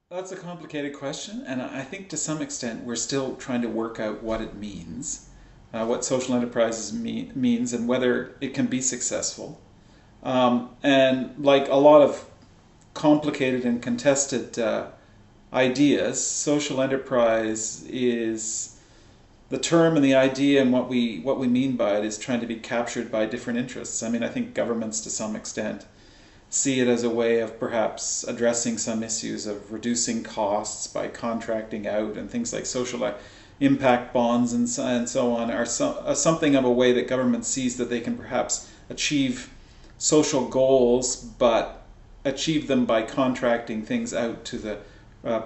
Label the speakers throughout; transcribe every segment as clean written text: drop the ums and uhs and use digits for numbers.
Speaker 1: That's a complicated question, and I think to some extent we're still trying to work out what it means, what social enterprises means, and whether it can be successful. And like a lot of complicated and contested ideas, social enterprise is the term and the idea, and what we mean by it is trying to be captured by different interests. I mean, I think governments to some extent see it as a way of perhaps addressing some issues of reducing costs by contracting out, and things like social impact bonds and so on are something of a way that government sees that they can perhaps achieve social goals, but achieve them by contracting things out to the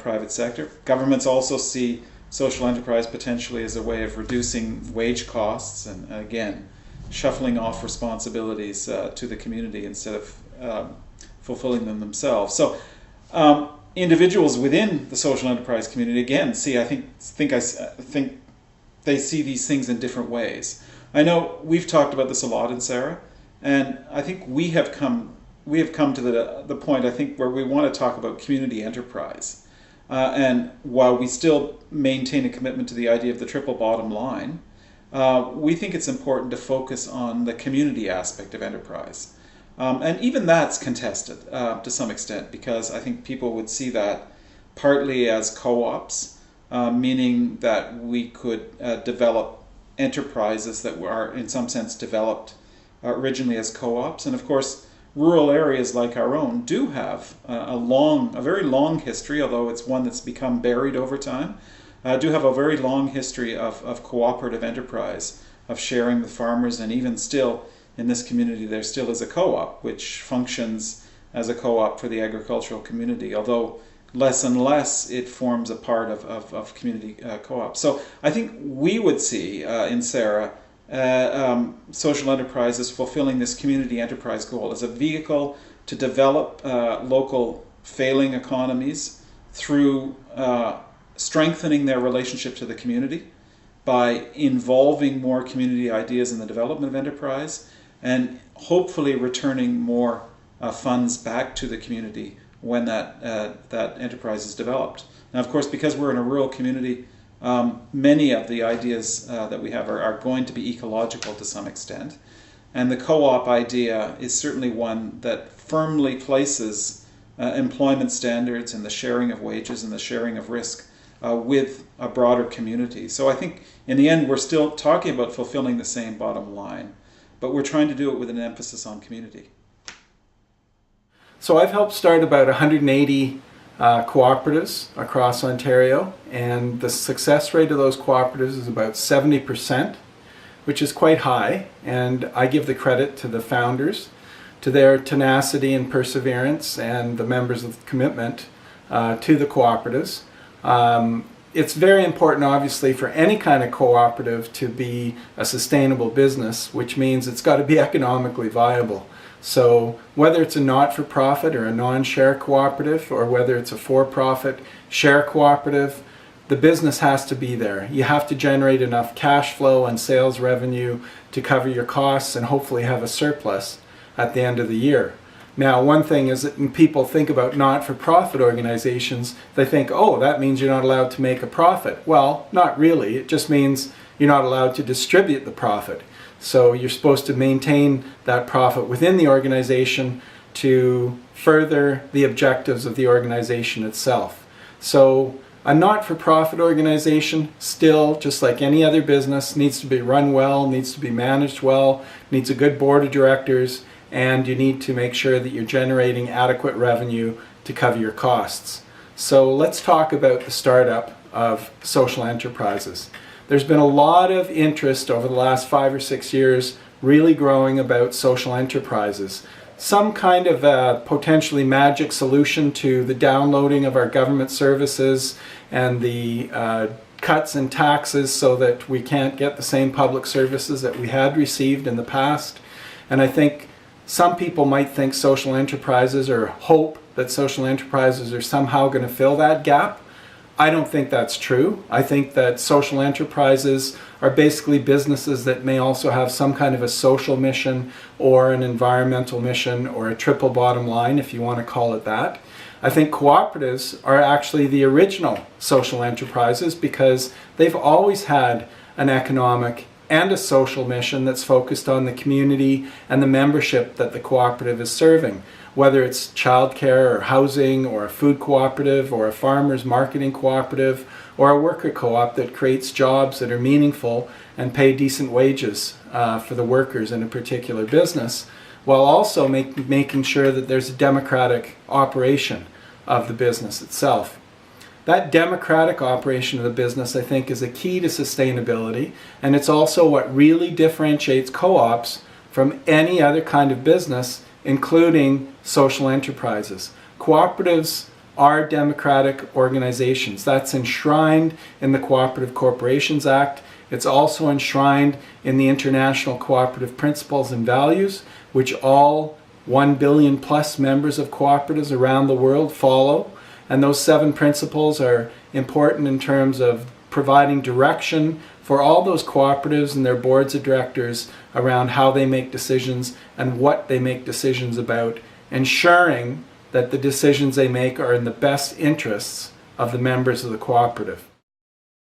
Speaker 1: private sector. Governments also see social enterprise potentially as a way of reducing wage costs and, again, shuffling off responsibilities to the community instead of fulfilling them themselves. So individuals within the social enterprise community, again, I think they see these things in different ways. I know we've talked about this a lot in Sarah, and I think we have come to the point, I think, where we want to talk about community enterprise. And while we still maintain a commitment to the idea of the triple bottom line, we think it's important to focus on the community aspect of enterprise. And even that's contested to some extent, because I think people would see that partly as co-ops, meaning that we could develop enterprises that were in some sense developed originally as co-ops. And of course, rural areas like our own do have a very long history, although it's one that's become buried over time, do have a very long history of cooperative enterprise, of sharing with farmers, and even still in this community there still is a co-op which functions as a co-op for the agricultural community, although less and less it forms a part of community co-ops. So I think we would see in Sarah social enterprise as fulfilling this community enterprise goal as a vehicle to develop local failing economies through strengthening their relationship to the community by involving more community ideas in the development of enterprise, and hopefully returning more funds back to the community when that enterprise is developed. Now, of course, because we're in a rural community, many of the ideas that we have are going to be ecological to some extent. And the co-op idea is certainly one that firmly places employment standards and the sharing of wages and the sharing of risk with a broader community. So I think in the end we're still talking about fulfilling the same bottom line, but we're trying to do it with an emphasis on community.
Speaker 2: So I've helped start about 180 cooperatives across Ontario, and the success rate of those cooperatives is about 70%, which is quite high, and I give the credit to the founders, to their tenacity and perseverance, and the members of the commitment to the cooperatives. It's very important, obviously, for any kind of cooperative to be a sustainable business, which means it's got to be economically viable. So whether it's a not-for-profit or a non-share cooperative, or whether it's a for-profit share cooperative, the business has to be there. You have to generate enough cash flow and sales revenue to cover your costs and hopefully have a surplus at the end of the year. Now, one thing is that when people think about not-for-profit organizations, they think, oh, that means you're not allowed to make a profit. Well, not really. It just means you're not allowed to distribute the profit. So you're supposed to maintain that profit within the organization to further the objectives of the organization itself. So a not-for-profit organization still, just like any other business, needs to be run well, needs to be managed well, needs a good board of directors, and you need to make sure that you're generating adequate revenue to cover your costs. So let's talk about the startup of social enterprises. There's been a lot of interest over the last 5 or 6 years really growing about social enterprises. Some kind of a potentially magic solution to the downloading of our government services and the cuts in taxes so that we can't get the same public services that we had received in the past. And I think some people might think social enterprises, or hope that social enterprises are somehow going to fill that gap. I don't think that's true. I think that social enterprises are basically businesses that may also have some kind of a social mission or an environmental mission or a triple bottom line, if you want to call it that. I think cooperatives are actually the original social enterprises because they've always had an economic and a social mission that's focused on the community and the membership that the cooperative is serving. Whether it's childcare or housing or a food cooperative or a farmers marketing cooperative or a worker co-op that creates jobs that are meaningful and pay decent wages for the workers in a particular business, while also making sure that there's a democratic operation of the business itself. That democratic operation of the business, I think, is a key to sustainability, and it's also what really differentiates co-ops from any other kind of business, including social enterprises. Cooperatives are democratic organizations. That's enshrined in the Cooperative Corporations Act. It's also enshrined in the International Cooperative Principles and Values, which all 1 billion plus members of cooperatives around the world follow. And those 7 principles are important in terms of providing direction for all those cooperatives and their boards of directors around how they make decisions and what they make decisions about, ensuring that the decisions they make are in the best interests of the members of the cooperative.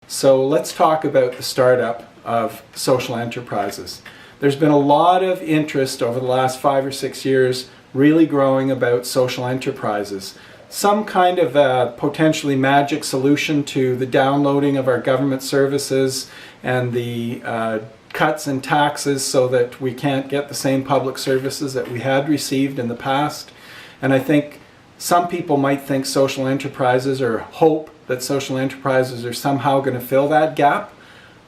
Speaker 2: So let's talk about the startup of social enterprises. There's been a lot of interest over the last 5 or 6 years really growing about social enterprises. Some kind of a potentially magic solution to the downloading of our government services and the cuts in taxes so that we can't get the same public services that we had received in the past. And I think some people might think social enterprises or hope that social enterprises are somehow going to fill that gap.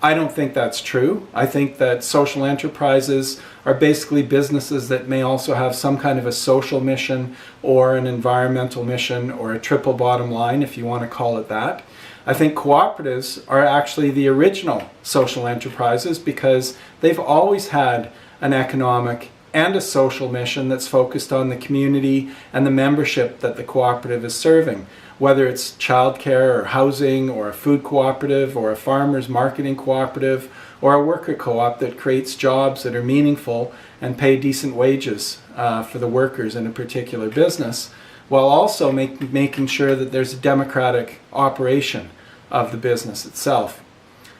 Speaker 2: I don't think that's true. I think that social enterprises are basically businesses that may also have some kind of a social mission or an environmental mission or a triple bottom line, if you want to call it that. I think cooperatives are actually the original social enterprises because they've always had an economic and a social mission that's focused on the community and the membership that the cooperative is serving. Whether it's childcare or housing or a food cooperative or a farmers marketing cooperative or a worker co-op that creates jobs that are meaningful and pay decent wages for the workers in a particular business, while also making sure that there's a democratic operation of the business itself.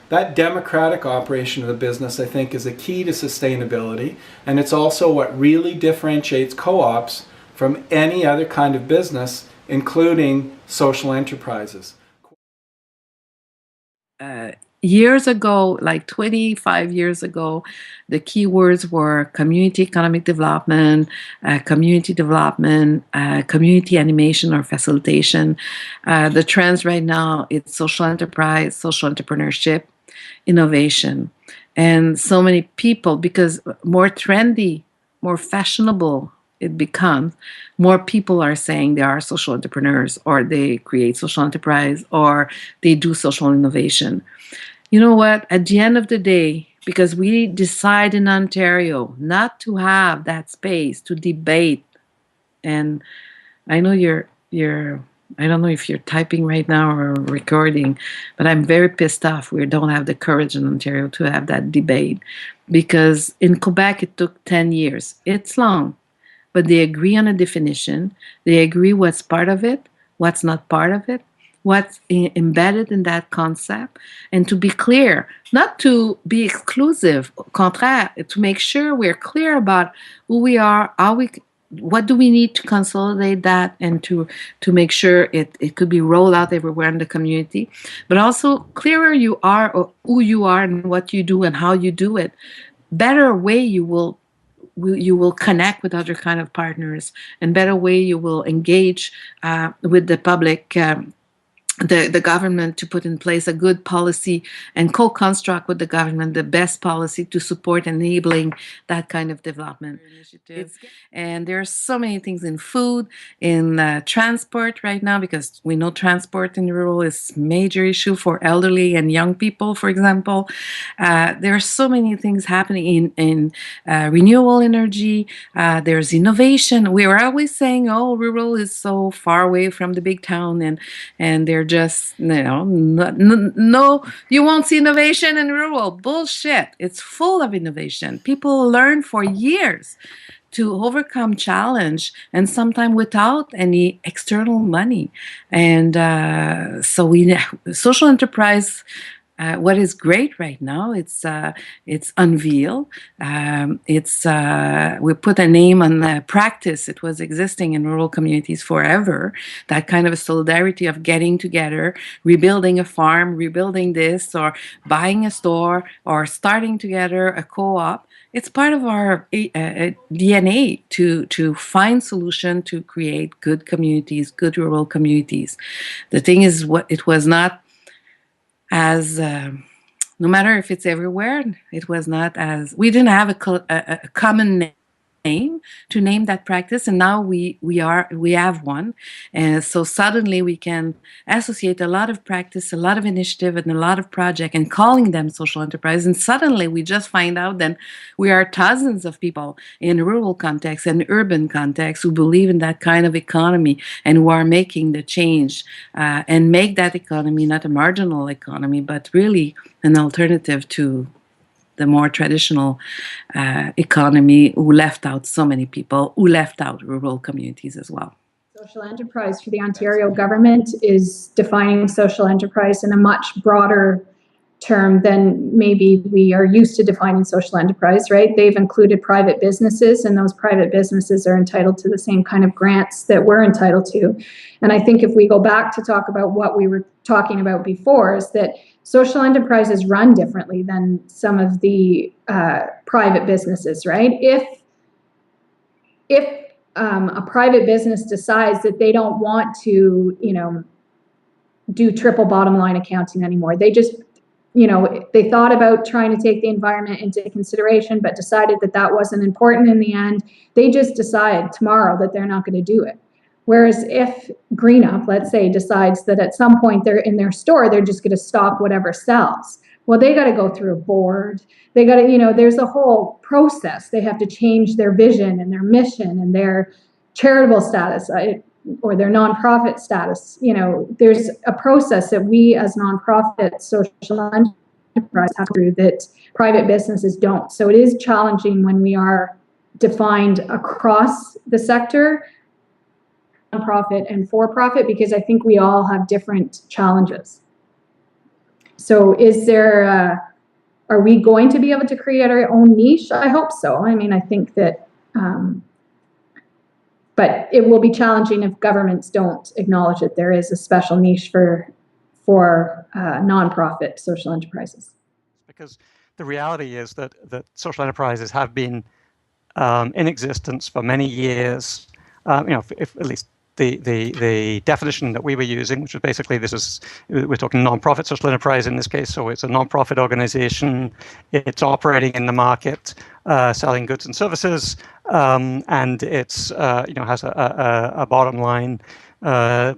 Speaker 2: That democratic operation of the business, I think, is a key to sustainability, and it's also what really differentiates co-ops from any other kind of business, including social enterprises.
Speaker 3: Years ago, like 25 years ago, the key words were community economic development, community animation or facilitation. The trends right now, it's social enterprise, social entrepreneurship, innovation. And so many people, because more trendy, more fashionable it becomes, more people are saying they are social entrepreneurs or they create social enterprise or they do social innovation. You know what? At the end of the day, because we decide in Ontario not to have that space to debate, and I know I don't know if you're typing right now or recording, but I'm very pissed off. We don't have the courage in Ontario to have that debate because in Quebec it took 10 years. It's long, but they agree on a definition. They agree what's part of it, what's not part of it, what's embedded in that concept, and to be clear, not to be exclusive, au contraire, to make sure we're clear about who we are, what do we need to consolidate that, and to make sure it could be rolled out everywhere in the community, but also clearer you are or who you are and what you do and how you do it, better way you will connect with other kind of partners, and better way you will engage with the public, the government, to put in place a good policy and co-construct with the government the best policy to support enabling that kind of development initiatives. And there are so many things in food, in transport right now, because we know transport in rural is a major issue for elderly and young people, for example. There are so many things happening in renewable energy. There's innovation. We were always saying, oh, rural is so far away from the big town, and they're just, no, you won't see innovation in rural. Bullshit. It's full of innovation. People learn for years to overcome challenge, and sometimes without any external money. And so social enterprise, what is great right now, it's Unveil. We put a name on the practice. It was existing in rural communities forever. That kind of a solidarity of getting together, rebuilding a farm, rebuilding this, or buying a store, or starting together a co-op. It's part of our DNA to find solution to create good communities, good rural communities. The thing is, what it was not as no matter if it's everywhere, it was not as we didn't have a common name to name that practice, and now we have one, and so suddenly we can associate a lot of practice, a lot of initiative, and a lot of project, and calling them social enterprise. And suddenly we just find out that we are thousands of people in rural context and urban context who believe in that kind of economy and who are making the change and make that economy not a marginal economy, but really an alternative to the more traditional economy, who left out so many people, who left out rural communities as well.
Speaker 4: Social enterprise for the Ontario government is defining social enterprise in a much broader term than maybe we are used to defining social enterprise, right? They've included private businesses, and those private businesses are entitled to the same kind of grants that we're entitled to. And I think if we go back to talk about what we were talking about before, is that social enterprises run differently than some of the private businesses, right? If a private business decides that they don't want to, do triple bottom line accounting anymore, they just, they thought about trying to take the environment into consideration, but decided that that wasn't important in the end. They just decide tomorrow that they're not going to do it. Whereas if GreenUp, let's say, decides that at some point they're in their store, they're just going to stock whatever sells. Well, they got to go through a board. They got to, there's a whole process. They have to change their vision and their mission and their charitable status or their nonprofit status. There's a process that we as nonprofit social enterprise have to go through that private businesses don't. So it is challenging when we are defined across the sector, nonprofit and for-profit, because I think we all have different challenges. So are we going to be able to create our own niche? I hope so. I mean, I think that, but it will be challenging if governments don't acknowledge that there is a special niche for nonprofit social enterprises.
Speaker 5: Because the reality is that social enterprises have been in existence for many years. If at least the definition that we were using, which was basically we're talking nonprofit social enterprise in this case, so it's a nonprofit organization, it's operating in the market, selling goods and services, and it's has a bottom line for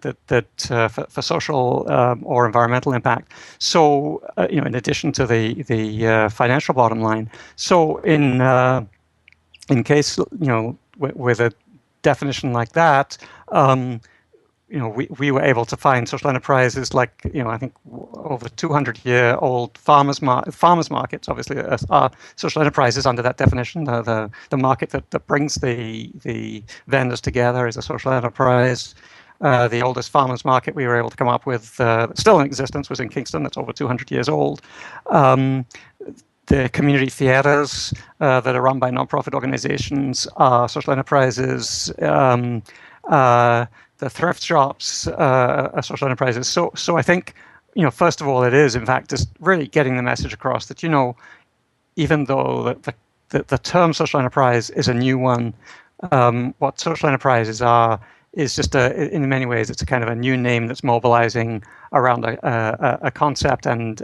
Speaker 5: social or environmental impact. So in addition to the financial bottom line, so in case with a definition like that, we were able to find social enterprises like, I think over 200-year-old farmers markets, obviously, are social enterprises under that definition. The market that brings the vendors together is a social enterprise. The oldest farmers market we were able to come up with, still in existence, was in Kingston. That's over 200 years old. The community theaters that are run by nonprofit organizations are social enterprises. The thrift shops are social enterprises. So I think, first of all, it is, in fact, just really getting the message across that, even though the term social enterprise is a new one, what social enterprises are is just in many ways, it's a kind of a new name that's mobilizing around a concept and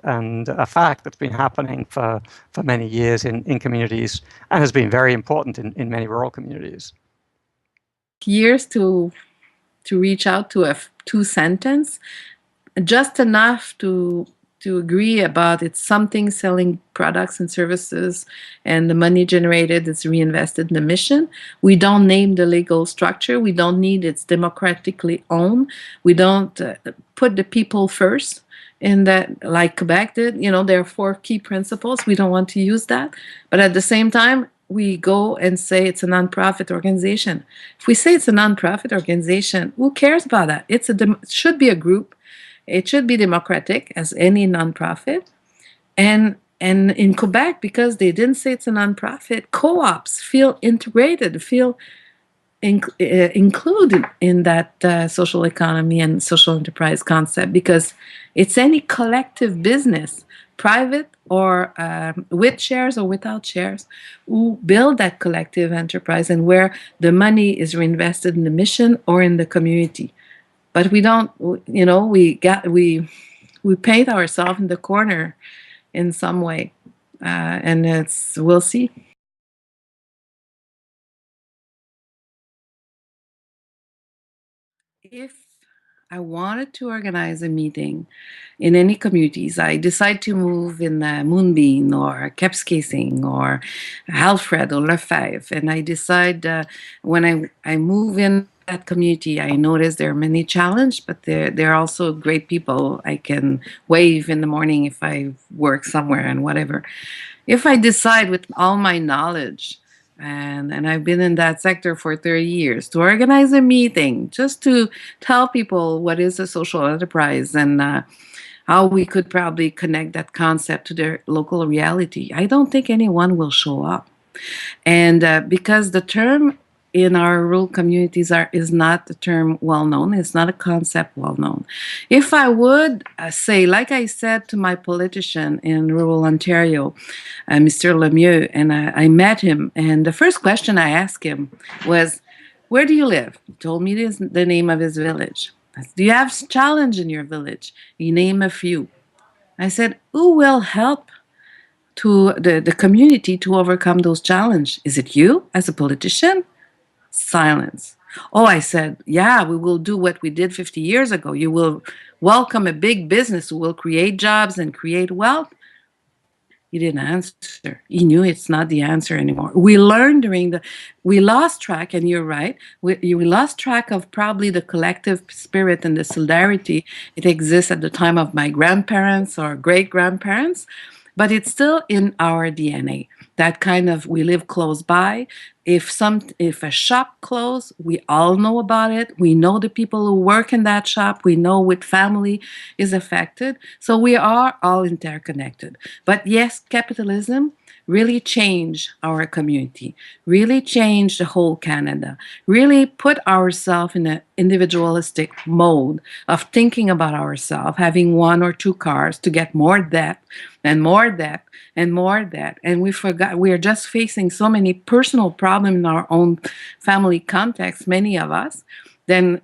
Speaker 5: a fact that's been happening for many years in communities and has been very important in many rural communities.
Speaker 3: Years to reach out to a two-sentence, just enough to agree about it's something selling products and services, and the money generated is reinvested in the mission. We don't name the legal structure. We don't need it's democratically owned. We don't put the people first in that, like Quebec did. There are 4 key principles. We don't want to use that. But at the same time, we go and say it's a nonprofit organization. If we say it's a nonprofit organization, who cares about that? It should be a group. It should be democratic as any nonprofit. And in Quebec, because they didn't say it's a nonprofit, co-ops feel integrated, feel included in that social economy and social enterprise concept, because it's any collective business, private or with shares or without shares, who build that collective enterprise and where the money is reinvested in the mission or in the community. But we don't, we paint ourselves in the corner in some way, and we'll see. If I wanted to organize a meeting in any communities, I decide to move in Moonbeam or Kapuskasing or Alfred or Lefebvre, and I decide when I move in that community, I notice there are many challenges, but there are also great people I can wave in the morning if I work somewhere and whatever. If I decide with all my knowledge, and I've been in that sector for 30 years, to organize a meeting just to tell people what is a social enterprise and how we could probably connect that concept to their local reality, I don't think anyone will show up. And because the term in our rural communities is not a term well known, it's not a concept well known. If I would say, like I said to my politician in rural Ontario, Mr. Lemieux, and I met him, and the first question I asked him was, where do you live? He told me the name of his village. I said, do you have challenge in your village? He named a few. I said, who will help to the community to overcome those challenges? Is it you as a politician? Silence. Oh, I said, yeah, we will do what we did 50 years ago. You will welcome a big business who will create jobs and create wealth. He didn't answer. He knew it's not the answer anymore. We learned we lost track, and you're right, we lost track of probably the collective spirit and the solidarity. It exists at the time of my grandparents or great-grandparents, but it's still in our DNA. That kind of, we live close by. If a shop closed, we all know about it. We know the people who work in that shop. We know what family is affected. So we are all interconnected. But yes, capitalism really changed our community, really changed the whole Canada, really put ourselves in an individualistic mode of thinking about ourselves, having one or two cars to get more debt and more debt and more debt. And we forgot, we are just facing so many personal problems in our own family context, many of us. Then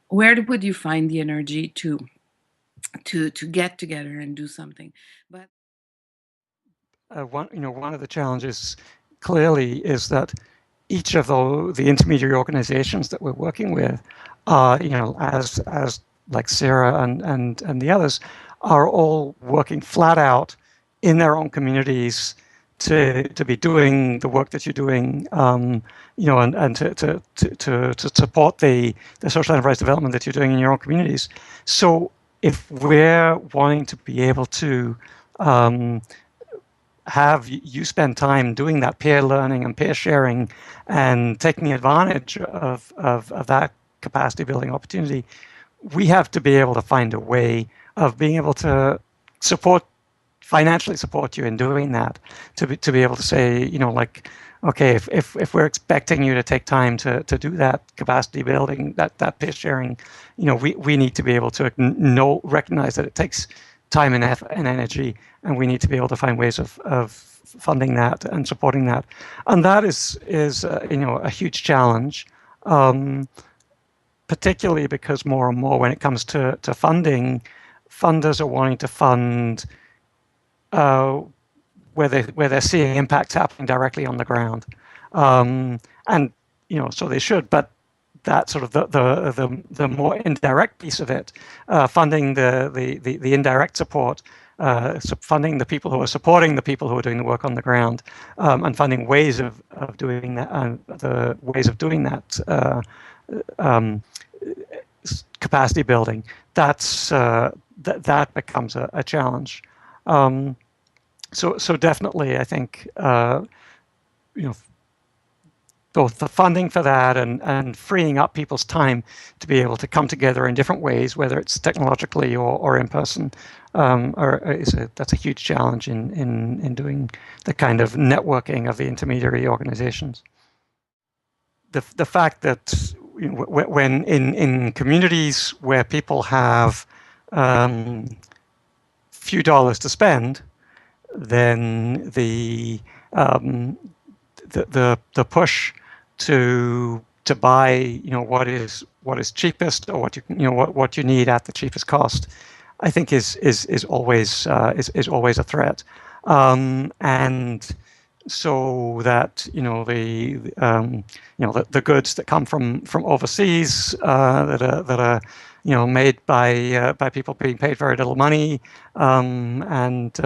Speaker 3: where would you find the energy to get together and do something? But
Speaker 5: one of the challenges clearly is that each of the intermediary organizations that we're working with, as like Sarah and the others, are all working flat out in their own communities to be doing the work that you're doing, and to support the social enterprise development that you're doing in your own communities. So if we're wanting to be able to have you spend time doing that peer learning and peer sharing and taking advantage of that capacity building opportunity, we have to be able to find a way of being able to financially support you in doing that, to be able to say, okay, if we're expecting you to take time to do that capacity building, that peer sharing, we need to be able to recognize that it takes time and effort and energy, and we need to be able to find ways of funding that and supporting that. And that is a huge challenge, particularly because more and more when it comes to funding, funders are wanting to fund where they're seeing impacts happening directly on the ground, and so they should. But that sort of the more indirect piece of it, funding the indirect support, funding the people who are supporting the people who are doing the work on the ground, and funding ways of doing that, the ways of doing that capacity building. That becomes a challenge. So definitely, I think both the funding for that and freeing up people's time to be able to come together in different ways, whether it's technologically or in person, that's a huge challenge in doing the kind of networking of the intermediary organizations. The fact that when in communities where people have few dollars to spend, then the push to buy what is cheapest, or what you need at the cheapest cost, I think is always a threat, and so that the goods that come from overseas that are made by people being paid very little money, and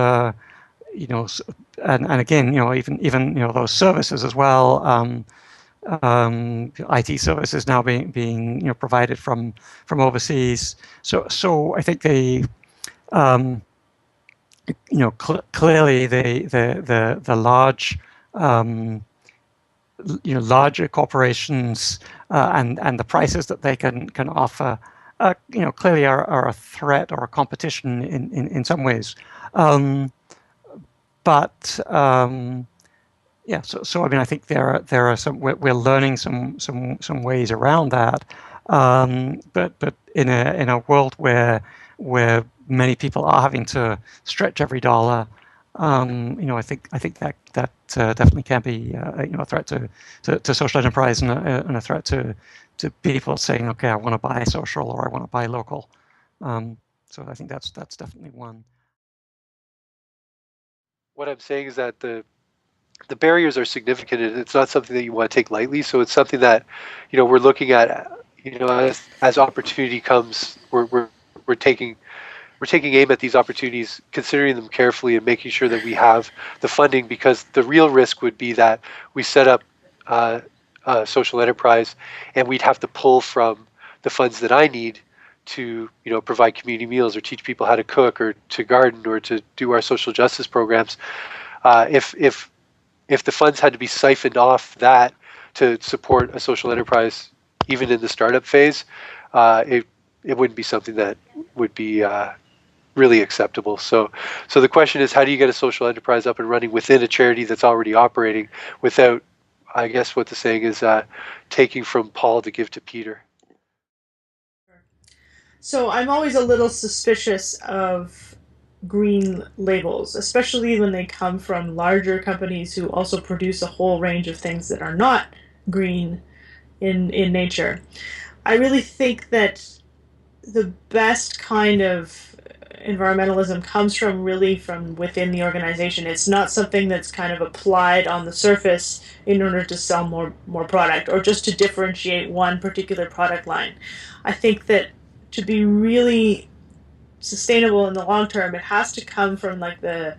Speaker 5: again even those services as well. IT services now being provided from overseas. So I think they clearly the large larger corporations and the prices that they can offer clearly are a threat or a competition in some ways. But yeah, so I mean, I think there are some, we're learning some ways around that, but in a world where many people are having to stretch every dollar, I think that definitely can be a threat to social enterprise and a threat to people saying, okay, I want to buy social or I want to buy local. So I think that's definitely one.
Speaker 6: What I'm saying is that the barriers are significant, and it's not something that you want to take lightly. So it's something that we're looking at. As opportunity comes, we're taking aim at these opportunities, considering them carefully, and making sure that we have the funding. Because the real risk would be that we set up a social enterprise, and we'd have to pull from the funds that I need to provide community meals or teach people how to cook or to garden or to do our social justice programs. If the funds had to be siphoned off that to support a social enterprise, even in the startup phase, it wouldn't be something that would be really acceptable. So the question is, how do you get a social enterprise up and running within a charity that's already operating without, I guess what the saying is, taking from Paul to give to Peter?
Speaker 7: So I'm always a little suspicious of green labels, especially when they come from larger companies who also produce a whole range of things that are not green in nature. I really think that the best kind of environmentalism comes from within the organization. It's not something that's kind of applied on the surface in order to sell more product or just to differentiate one particular product line. I think that to be really sustainable in the long term, it has to come from like the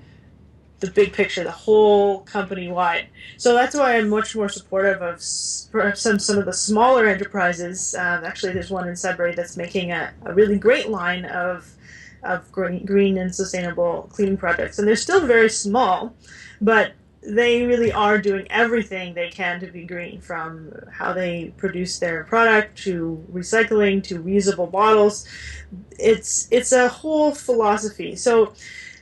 Speaker 7: big picture, the whole company wide. So that's why I'm much more supportive of some of the smaller enterprises. Actually, there's one in Sudbury that's making a really great line of green and sustainable cleaning projects, and they're still very small, but they really are doing everything they can to be green, from how they produce their product to recycling to reusable bottles. It's a whole philosophy. So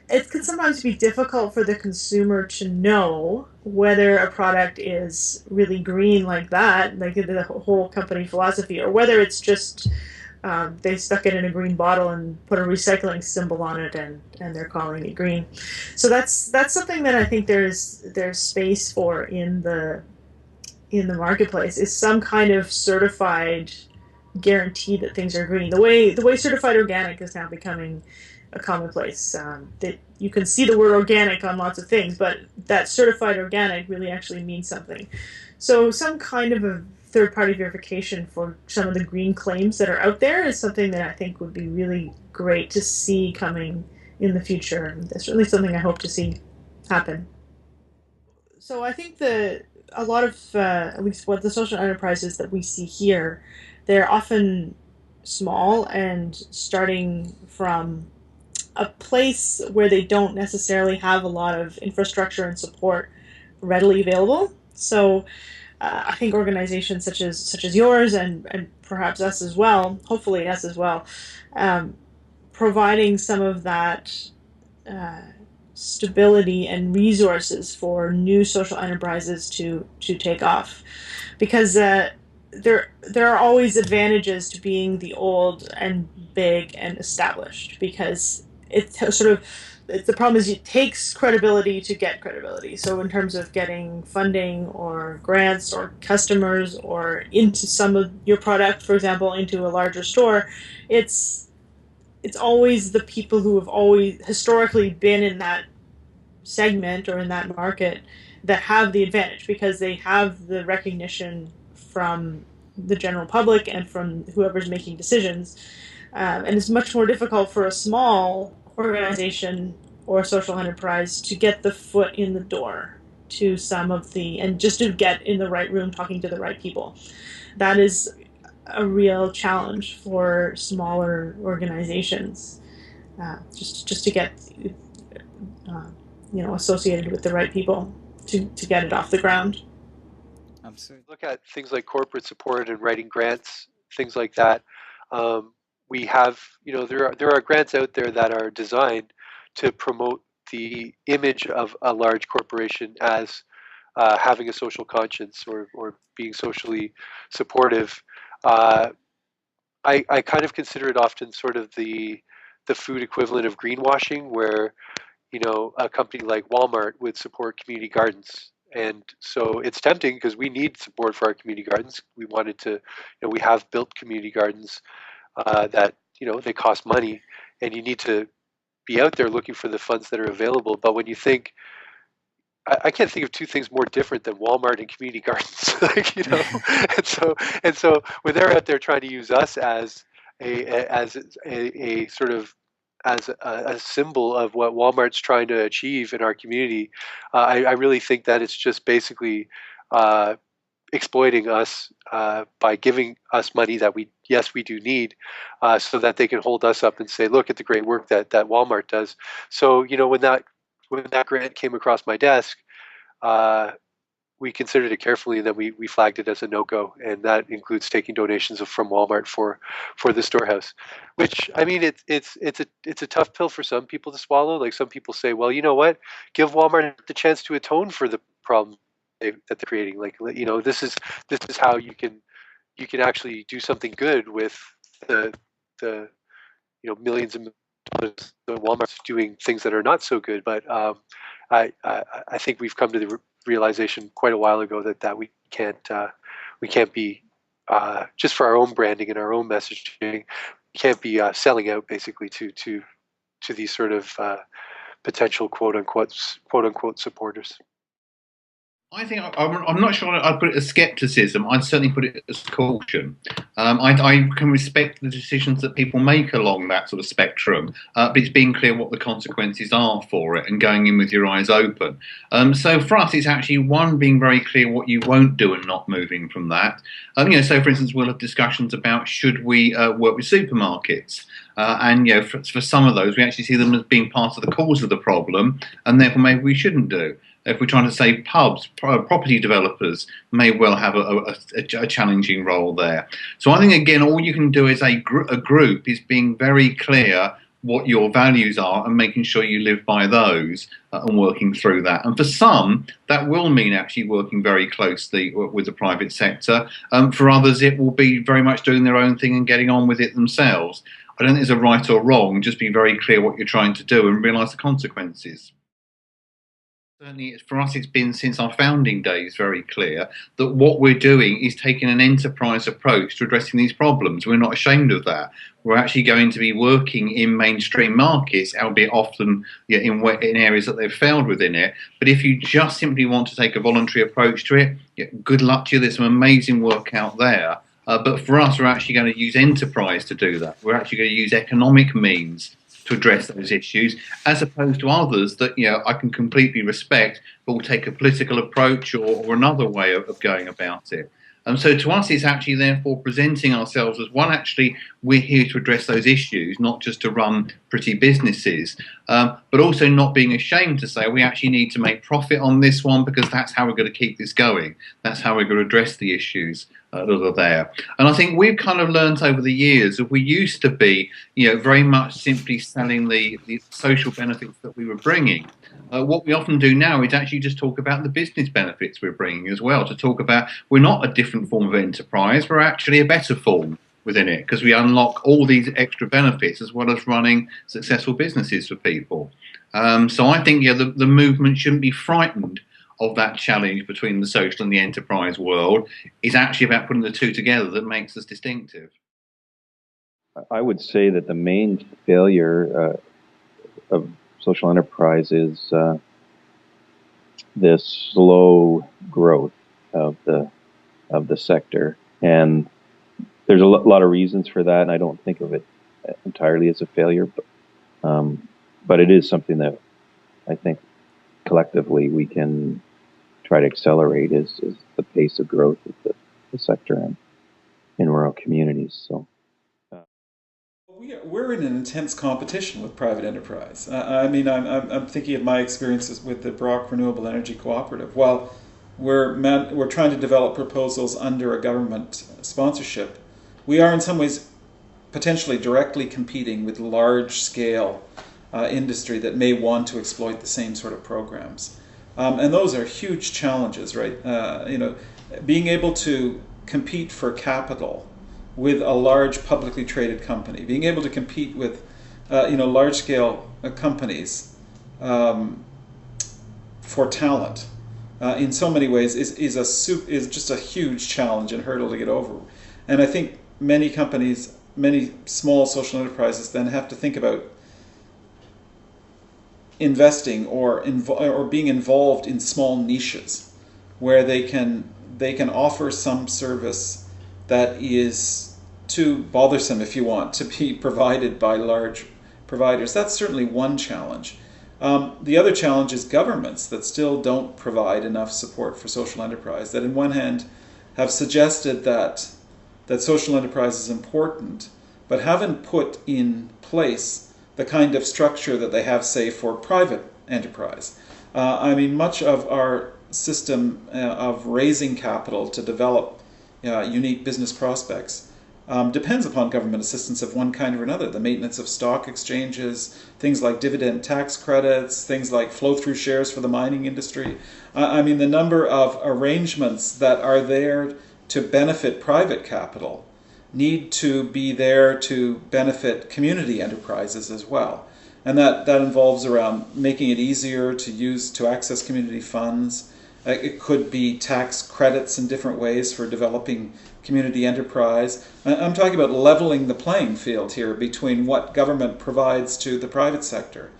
Speaker 7: it can sometimes be difficult for the consumer to know whether a product is really green like that, like the whole company philosophy, or whether it's just they stuck it in a green bottle and put a recycling symbol on it and they're calling it green. So that's something that I think there's space for in the marketplace, is some kind of certified guarantee that things are green. The way certified organic is now becoming a commonplace. That you can see the word organic on lots of things, but that certified organic really actually means something. So some kind of a third-party verification for some of the green claims that are out there is something that I think would be really great to see coming in the future. And that's certainly something I hope to see happen. So I think a lot of, at least what the social enterprises that we see here, they're often small and starting from a place where they don't necessarily have a lot of infrastructure and support readily available. So I think organizations such as yours and perhaps us as well, hopefully us as well, providing some of that stability and resources for new social enterprises to take off, because there are always advantages to being the old and big and established, because the problem is it takes credibility to get credibility. So in terms of getting funding or grants or customers or into some of your product, for example, into a larger store, it's always the people who have always historically been in that segment or in that market that have the advantage, because they have the recognition from the general public and from whoever's making decisions. And it's much more difficult for a small organization or social enterprise to get the foot in the door to some of and just to get in the right room talking to the right people. That is a real challenge for smaller organizations, just to get associated with the right people to get it off the ground.
Speaker 1: Absolutely.
Speaker 6: Look at things like corporate support and writing grants, things like that. We have, there are grants out there that are designed to promote the image of a large corporation as having a social conscience or being socially supportive. I kind of consider it often sort of the food equivalent of greenwashing, where a company like Walmart would support community gardens. And so it's tempting because we need support for our community gardens. We wanted to, we have built community gardens that, they cost money, and you need to be out there looking for the funds that are available. But when you think, I can't think of two things more different than Walmart and community gardens, and so when they're out there trying to use us as a sort of as a symbol of what Walmart's trying to achieve in our community, I really think that it's just basically exploiting us by giving us money that we do need, so that they can hold us up and say, look at the great work that Walmart does. So when that grant came across my desk, we considered it carefully, and then we flagged it as a no-go, and that includes taking donations from Walmart for the storehouse. Which, I mean, it's a tough pill for some people to swallow. Like, some people say, well, you know what, give Walmart the chance to atone for the problem that they're creating. Like, this is how you can actually do something good with the millions and millions of Walmart's doing things that are not so good. But I think we've come to the realization quite a while ago that we can't be just for our own branding and our own messaging, we can't be selling out basically to these sort of potential quote unquote supporters.
Speaker 8: I think I'm not sure I'd put it as skepticism. I'd certainly put it as caution. I can respect the decisions that people make along that sort of spectrum, but it's being clear what the consequences are for it and going in with your eyes open. So for us, it's actually being very clear what you won't do and not moving from that. So for instance, we'll have discussions about should we work with supermarkets. And for some of those, we actually see them as being part of the cause of the problem, and therefore maybe we shouldn't do. If we're trying to say pubs, property developers may well have a challenging role there. So I think, again, all you can do as a group is being very clear what your values are and making sure you live by those and working through that. And for some, that will mean actually working very closely with the private sector. For others, it will be very much doing their own thing and getting on with it themselves. I don't think there's a right or wrong, just be very clear what you're trying to do and realise the consequences. Certainly, for us, it's been since our founding days very clear that what we're doing is taking an enterprise approach to addressing these problems. We're not ashamed of that. We're actually going to be working in mainstream markets, albeit often in areas that they've failed within it. But if you just simply want to take a voluntary approach to it, good luck to you. There's some amazing work out there. But for us, we're actually going to use enterprise to do that. We're actually going to use economic means to address those issues, as opposed to others that I can completely respect, but will take a political approach or another way of going about it. So to us, it's actually therefore presenting ourselves as one, actually, we're here to address those issues, not just to run pretty businesses. but also not being ashamed to say we actually need to make profit on this one because that's how we're going to keep this going. That's how we're going to address the issues that are there. And I think we've kind of learned over the years that we used to be, very much simply selling the social benefits that we were bringing. What we often do now is actually just talk about the business benefits we're bringing as well, to talk about we're not a different form of enterprise, we're actually a better form within it because we unlock all these extra benefits as well as running successful businesses for people. So I think the movement shouldn't be frightened of that challenge between the social and the enterprise world. It's actually about putting the two together that makes us distinctive.
Speaker 9: I would say that the main failure of social enterprise is this slow growth of the sector, and there's a lot of reasons for that, and I don't think of it entirely as a failure, but it is something that I think collectively we can try to accelerate is the pace of growth of the sector and in rural communities. So.
Speaker 1: We're in an intense competition with private enterprise. I'm thinking of my experiences with the Brock Renewable Energy Cooperative. While we're trying to develop proposals under a government sponsorship, we are in some ways potentially directly competing with large-scale industry that may want to exploit the same sort of programs. And those are huge challenges, right? Being able to compete for capital with a large publicly traded company, being able to compete with large-scale companies for talent in so many ways is just a huge challenge and hurdle to get over. And I think many companies, many small social enterprises then have to think about investing or being involved in small niches where they can offer some service that is too bothersome, if you want, to be provided by large providers. That's certainly one challenge. The other challenge is governments that still don't provide enough support for social enterprise, that in one hand have suggested that social enterprise is important, but haven't put in place the kind of structure that they have, say, for private enterprise. Much of our system of raising capital to develop unique business prospects depends upon government assistance of one kind or another. The maintenance of stock exchanges, things like dividend tax credits, things like flow-through shares for the mining industry. The number of arrangements that are there to benefit private capital need to be there to benefit community enterprises as well. And that involves around making it easier to access community funds. It could be tax credits in different ways for developing community enterprise. I'm talking about leveling the playing field here between what government provides to the private sector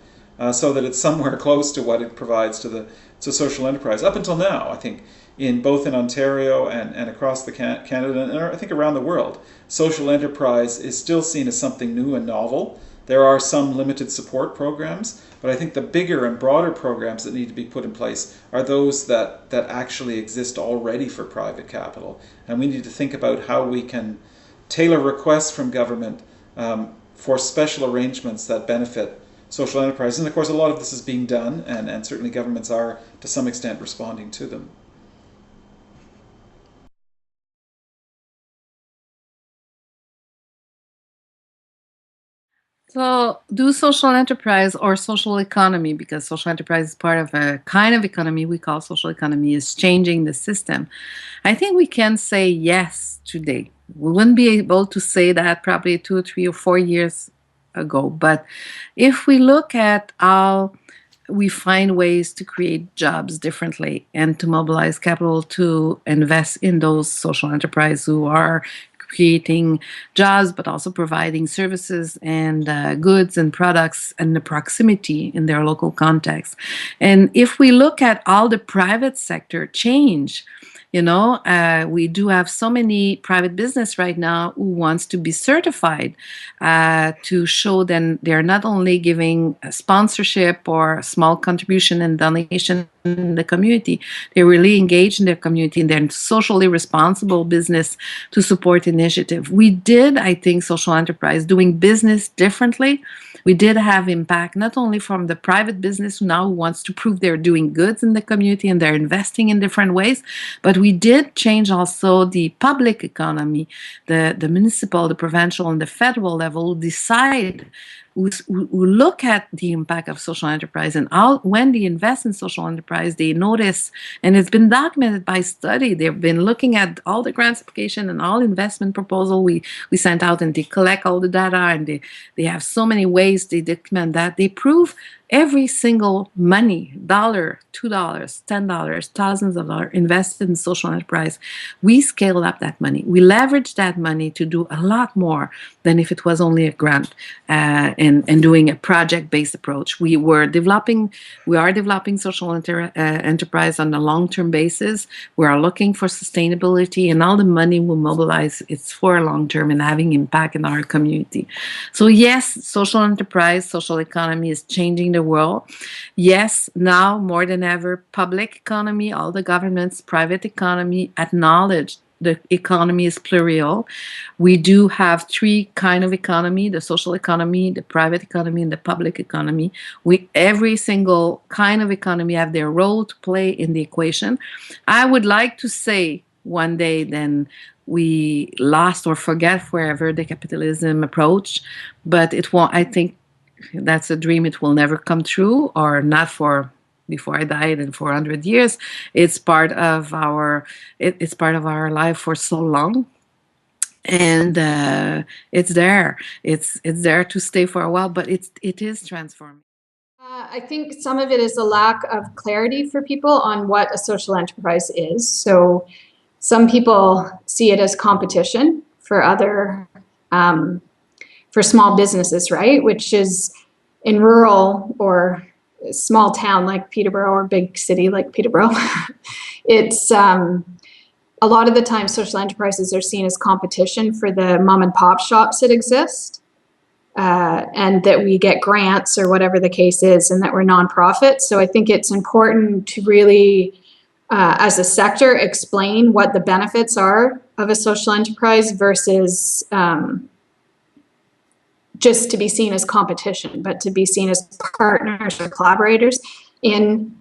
Speaker 1: so that it's somewhere close to what it provides to social enterprise. Up until now, I think, both in Ontario and across Canada, and I think around the world, social enterprise is still seen as something new and novel. There are some limited support programs, but I think the bigger and broader programs that need to be put in place are those that actually exist already for private capital. And we need to think about how we can tailor requests from government for special arrangements that benefit social enterprise. And of course, a lot of this is being done, and certainly governments are, to some extent, responding to them.
Speaker 3: So, do social enterprise or social economy, because social enterprise is part of a kind of economy we call social economy, is changing the system? I think we can say yes today. We wouldn't be able to say that probably 2 or 3 or 4 years ago. But if we look at how we find ways to create jobs differently and to mobilize capital to invest in those social enterprise who are creating jobs, but also providing services and goods and products and the proximity in their local context. And if we look at all the private sector change, we do have so many private business right now who wants to be certified to show that they're not only giving a sponsorship or a small contribution and donation in the community. They're really engaged in their community, and they're socially responsible business to support initiative. We did, I think, social enterprise doing business differently. We did have impact not only from the private business who now wants to prove they're doing goods in the community and they're investing in different ways, but we did change also the public economy, the municipal, the provincial, and the federal level who decide, who look at the impact of social enterprise, and when they invest in social enterprise, they notice, and it's been documented by study. They've been looking at all the grants application and all investment proposal we sent out, and they collect all the data, and they have so many ways they document that. They prove every single money, $1, $2, $10, thousands of dollars invested in social enterprise, we scale up that money. We leverage that money to do a lot more than if it was only a grant and doing a project-based approach. We are developing social enterprise on a long-term basis. We are looking for sustainability, and all the money we'll mobilize, it's for long-term and having impact in our community. So yes, social enterprise, social economy is changing the world. Yes, now more than ever, public economy, all the governments, private economy acknowledge the economy is plural. We do have three kind of economy: the social economy, the private economy, and the public economy. Every single kind of economy have their role to play in the equation. I would like to say one day then we lost or forget forever the capitalism approach, but it won't. I think that's a dream. It will never come true, or not for before I died in 400 years. It's part of our it's part of our life for so long, and it's there. It's there to stay for a while, but it is transforming.
Speaker 4: I think some of it is a lack of clarity for people on what a social enterprise is. So some people see it as competition for other for small businesses, right? Which is in rural or small town like Peterborough or big city like Peterborough, it's a lot of the time social enterprises are seen as competition for the mom and pop shops that exist, and that we get grants or whatever the case is, and that we're nonprofit. So I think it's important to really, as a sector, explain what the benefits are of a social enterprise versus just to be seen as competition, but to be seen as partners or collaborators in,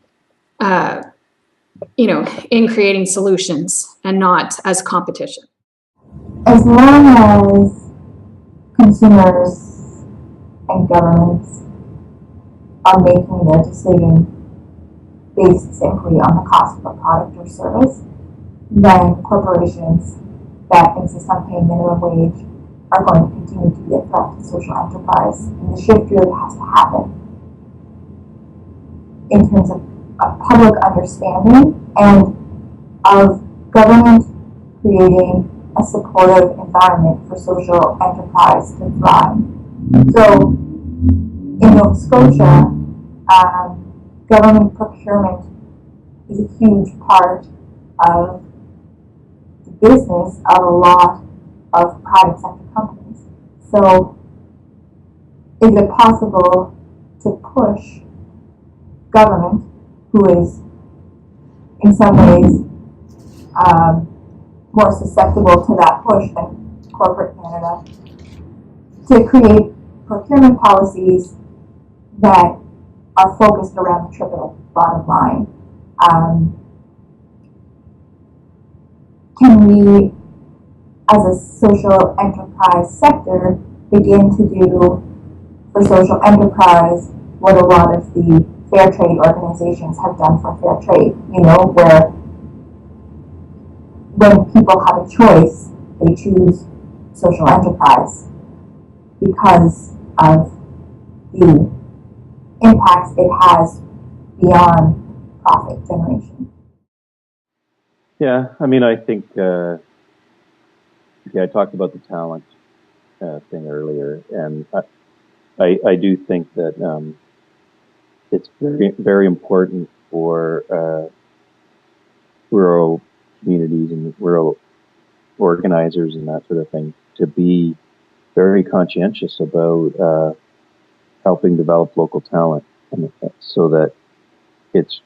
Speaker 4: in creating solutions and not as competition.
Speaker 10: As long as consumers and governments are making their decision based simply on the cost of a product or service, then corporations that insist on paying minimum wage are going to continue to be a threat to social enterprise. And the shift really has to happen in terms of public understanding and of government creating a supportive environment for social enterprise to thrive. So in Nova Scotia, government procurement is a huge part of the business of a lot of private sector companies. So is it possible to push government, who is in some ways more susceptible to that push than corporate Canada, to create procurement policies that are focused around the triple bottom line? Can we, as a social enterprise sector, begin to do for social enterprise what a lot of the fair trade organizations have done for fair trade, where when people have a choice, they choose social enterprise because of the impacts it has beyond profit generation.
Speaker 9: Yeah, I mean, I think, I talked about the talent thing earlier, and I do think that it's very, very important for rural communities and rural organizers and that sort of thing to be very conscientious about helping develop local talent, and so that it's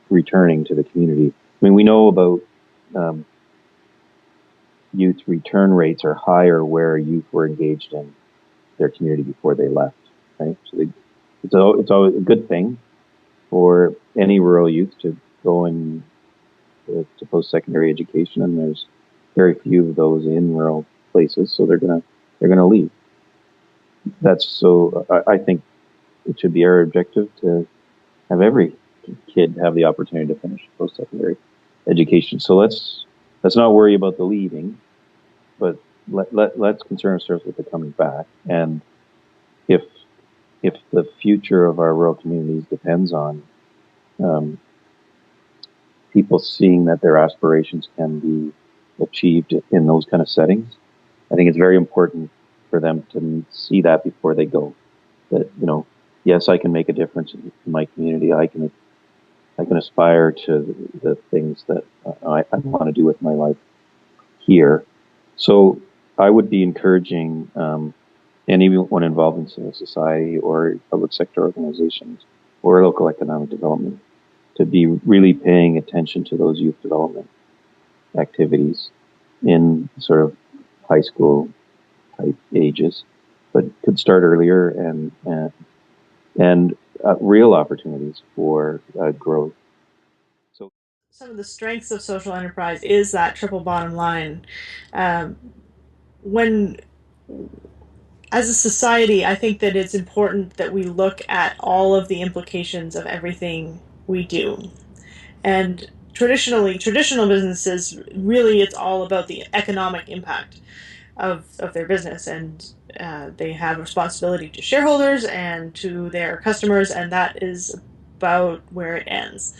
Speaker 9: returning to the community. I mean, we know about youth return rates are higher where youth were engaged in their community before they left, right? So it's always a good thing for any rural youth to go and to post-secondary education, and there's very few of those in rural places, so they're gonna leave. I think it should be our objective to have every kid have the opportunity to finish post-secondary education. So let's not worry about the leaving, but let's concern ourselves with the coming back. And if the future of our rural communities depends on people seeing that their aspirations can be achieved in those kind of settings, I think it's very important for them to see that before they go. That, yes, I can make a difference in my community. I can aspire to the things that I want to do with my life here. So I would be encouraging anyone involved in civil society or public sector organizations or local economic development to be really paying attention to those youth development activities in sort of high school type ages, but could start earlier and real opportunities for growth. So
Speaker 7: some of the strengths of social enterprise is that triple bottom line. When, as a society, I think that it's important that we look at all of the implications of everything we do. And traditional businesses, really, it's all about the economic impact of their business, and they have responsibility to shareholders and to their customers, and that is about where it ends.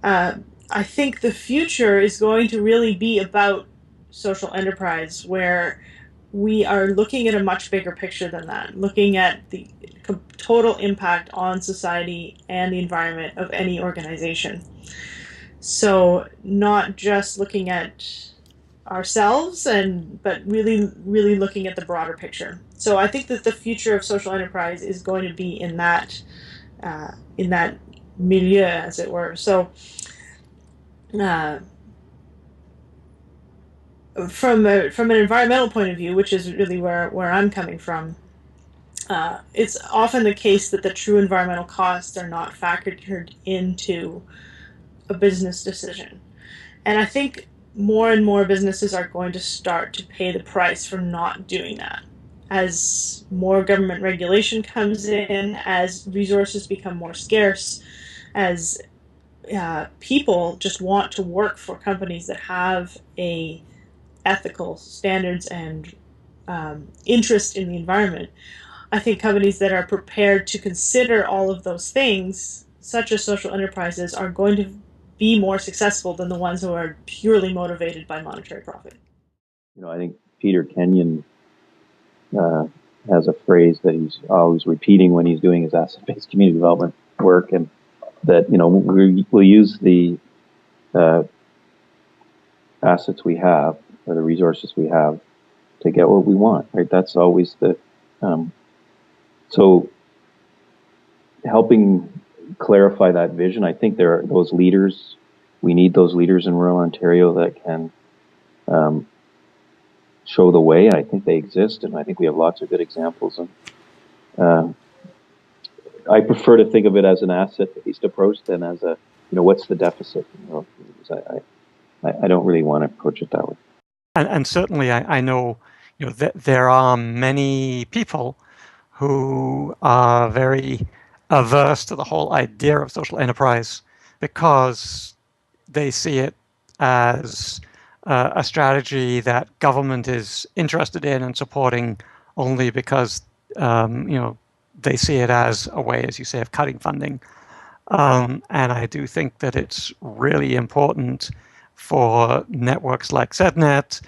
Speaker 7: I think the future is going to really be about social enterprise, where we are looking at a much bigger picture than that, looking at the total impact on society and the environment of any organization. So not just looking at ourselves, but really looking at the broader picture. So I think that the future of social enterprise is going to be in that milieu, as it were. So from an environmental point of view, which is really where I'm coming from, it's often the case that the true environmental costs are not factored into a business decision. And I think more and more businesses are going to start to pay the price for not doing that. As more government regulation comes in, as resources become more scarce, as people just want to work for companies that have a ethical standards and interest in the environment, I think companies that are prepared to consider all of those things, such as social enterprises, are going to be more successful than the ones who are purely motivated by monetary profit.
Speaker 9: I think Peter Kenyon has a phrase that he's always repeating when he's doing his asset-based community development work, and that we'll use the assets we have or the resources we have to get what we want. Right? That's always the so helping clarify that vision. I think there are those leaders. We need those leaders in rural Ontario that can show the way. I think they exist, and I think we have lots of good examples. And I prefer to think of it as an asset-based approach than as a, what's the deficit? I don't really want to approach it that way.
Speaker 5: And certainly, I know, that there are many people who are very averse to the whole idea of social enterprise because they see it as a strategy that government is interested in and supporting only because they see it as a way, as you say, of cutting funding. And I do think that it's really important for networks like ZedNet,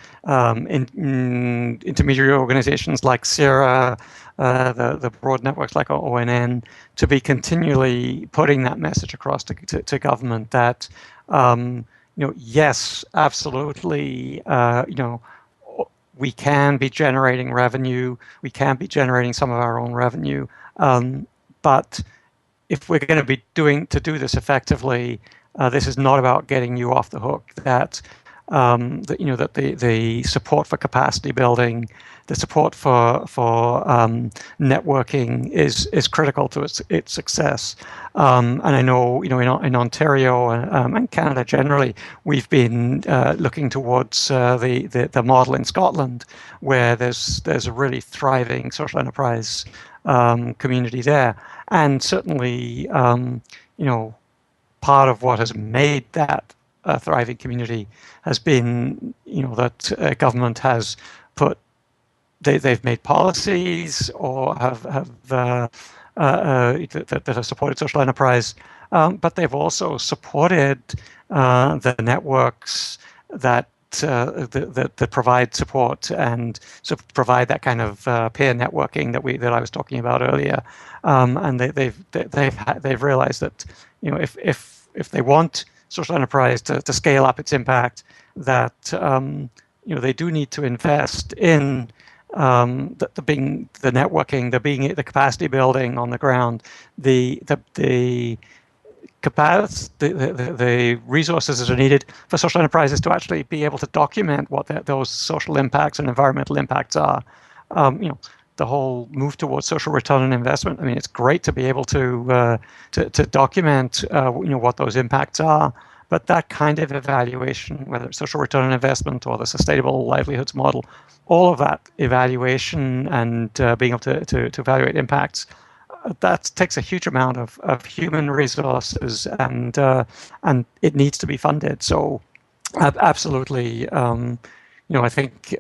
Speaker 5: intermediary organizations like CIRA, the broad networks like ONN, to be continually putting that message across to government that, yes, absolutely, we can be generating revenue, we can be generating some of our own revenue, but if we're going to do this effectively, This is not about getting you off the hook. That the support for capacity building, the support for networking is critical to its success. And I know in Ontario and Canada generally, we've been looking towards the model in Scotland, where there's a really thriving social enterprise community there, and certainly part of what has made that a thriving community has been, that government has they've made policies or that have supported social enterprise, but they've also supported the networks that provide support and provide that kind of peer networking that I was talking about earlier, and they've realized that if they want social enterprise to scale up its impact, that they do need to invest in the networking, the capacity building on the ground, the resources that are needed for social enterprises to actually be able to document what those social impacts and environmental impacts are. The whole move towards social return on investment. I mean, it's great to be able to document what those impacts are, but that kind of evaluation, whether it's social return on investment or the sustainable livelihoods model, all of that evaluation and being able to evaluate impacts, that takes a huge amount of human resources, and it needs to be funded. So absolutely. I think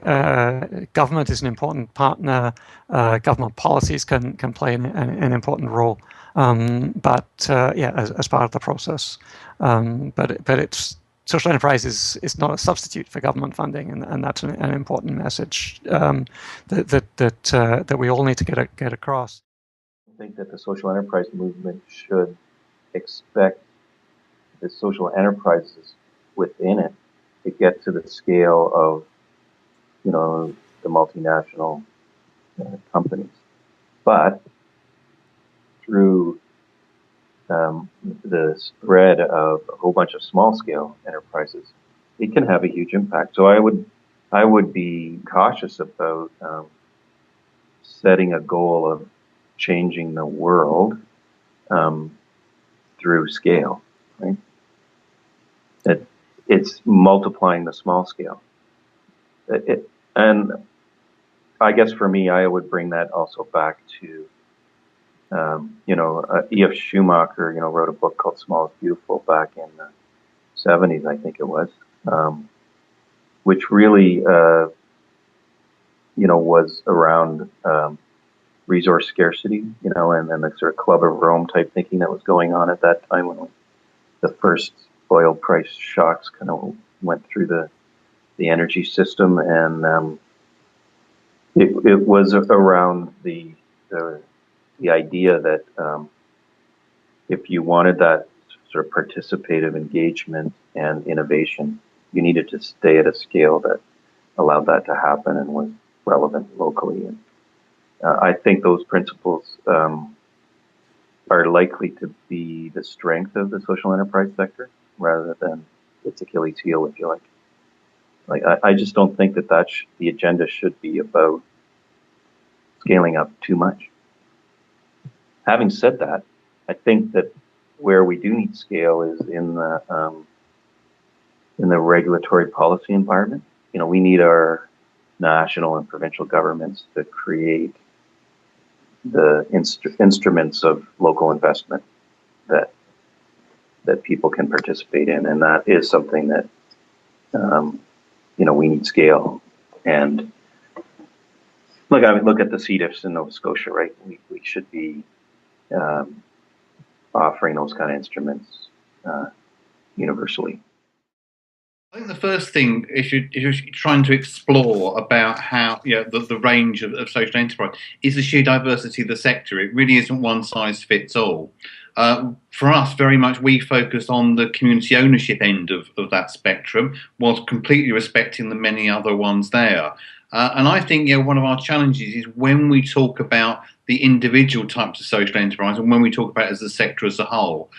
Speaker 5: government is an important partner. Government policies can play an important role, as part of the process. But it's social enterprise is not a substitute for government funding, and that's an important message that we all need to get across.
Speaker 9: I think that the social enterprise movement should expect the social enterprises within it to get to the scale of the multinational companies, but through the spread of a whole bunch of small-scale enterprises, it can have a huge impact. So I would be cautious about setting a goal of changing the world through scale. Right? It's multiplying the small scale. And I guess for me, I would bring that also back to, E.F. Schumacher, wrote a book called Small is Beautiful back in the 70s, I think it was, which really, was around resource scarcity, and the sort of Club of Rome type thinking that was going on at that time when the first oil price shocks kind of went through the energy system, and it was around the idea that if you wanted that sort of participative engagement and innovation, you needed to stay at a scale that allowed that to happen and was relevant locally. And I think those principles are likely to be the strength of the social enterprise sector rather than its Achilles heel, if you like. I just don't think that the agenda should be about scaling up too much. Having said that, I think that where we do need scale is in the regulatory policy environment. We need our national and provincial governments to create the instruments of local investment that people can participate in, and that is something that we need scale. And look at the CDIFs in Nova Scotia, right? We should be offering those kind of instruments universally.
Speaker 8: I think the first thing, if you're trying to explore about how the range of social enterprise, is the sheer diversity of the sector. It really isn't one size fits all. For us, very much we focus on the community ownership end of that spectrum, whilst completely respecting the many other ones there. And I think one of our challenges is when we talk about the individual types of social enterprise and when we talk about it as a sector as a whole.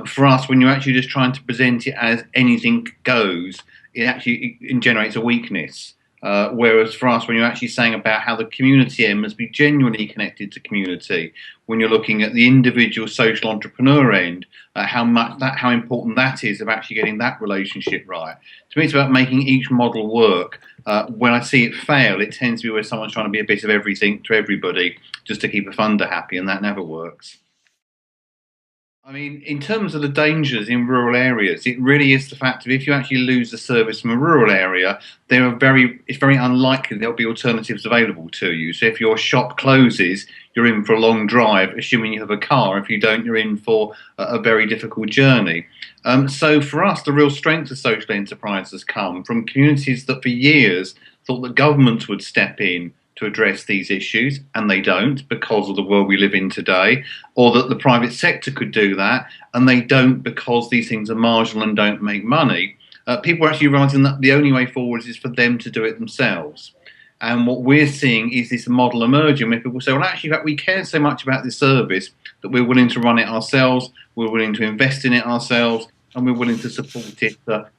Speaker 8: For us, when you're actually just trying to present it as anything goes, it generates a weakness. Whereas for us, when you're actually saying about how the community end must be genuinely connected to community, when you're looking at the individual social entrepreneur end, how important that is of actually getting that relationship right. To me, it's about making each model work. When I see it fail, it tends to be where someone's trying to be a bit of everything to everybody just to keep a funder happy, and that never works. I mean, in terms of the dangers in rural areas, it really is the fact that if you actually lose the service from a rural area, it's very unlikely there'll be alternatives available to you. So if your shop closes, you're in for a long drive, assuming you have a car. If you don't, you're in for a very difficult journey. So for us, the real strength of social enterprise has come from communities that for years thought that governments would step in to address these issues, and they don't because of the world we live in today, or that the private sector could do that, and they don't because these things are marginal and don't make money. People are actually realising that the only way forward is for them to do it themselves. And what we're seeing is this model emerging where people say, well, actually, we care so much about this service that we're willing to run it ourselves, we're willing to invest in it ourselves, and we're willing to support it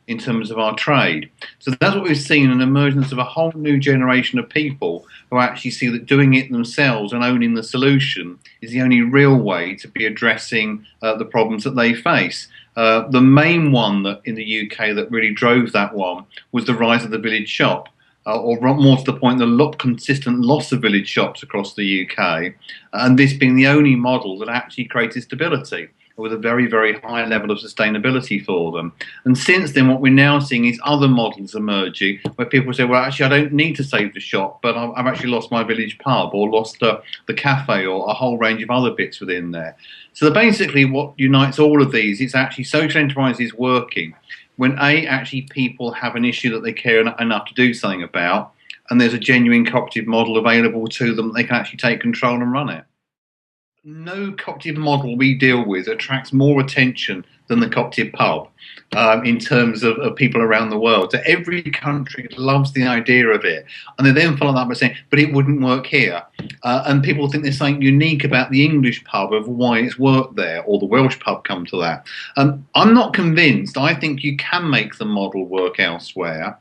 Speaker 8: in terms of our trade. So that's what we've seen, an emergence of a whole new generation of people who actually see that doing it themselves and owning the solution is the only real way to be addressing the problems that they face. The main one that in the UK that really drove that one was the rise of the village shop. Or more to the point, the consistent loss of village shops across the UK, and this being the only model that actually created stability with a very, very high level of sustainability for them. And since then, what we're now seeing is other models emerging where people say, well, actually, I don't need to save the shop, but I've actually lost my village pub or lost the cafe or a whole range of other bits within there. So basically what unites all of these is actually social enterprise is working when actually people have an issue that they care enough to do something about, and there's a genuine cooperative model available to them, they can actually take control and run it. No cooperative model we deal with attracts more attention than the cooperative pub in terms of people around the world. So every country loves the idea of it, and they then follow that by saying, but it wouldn't work here. And people think there's something unique about the English pub of why it's worked there, or the Welsh pub come to that. I'm not convinced. I think you can make the model work elsewhere.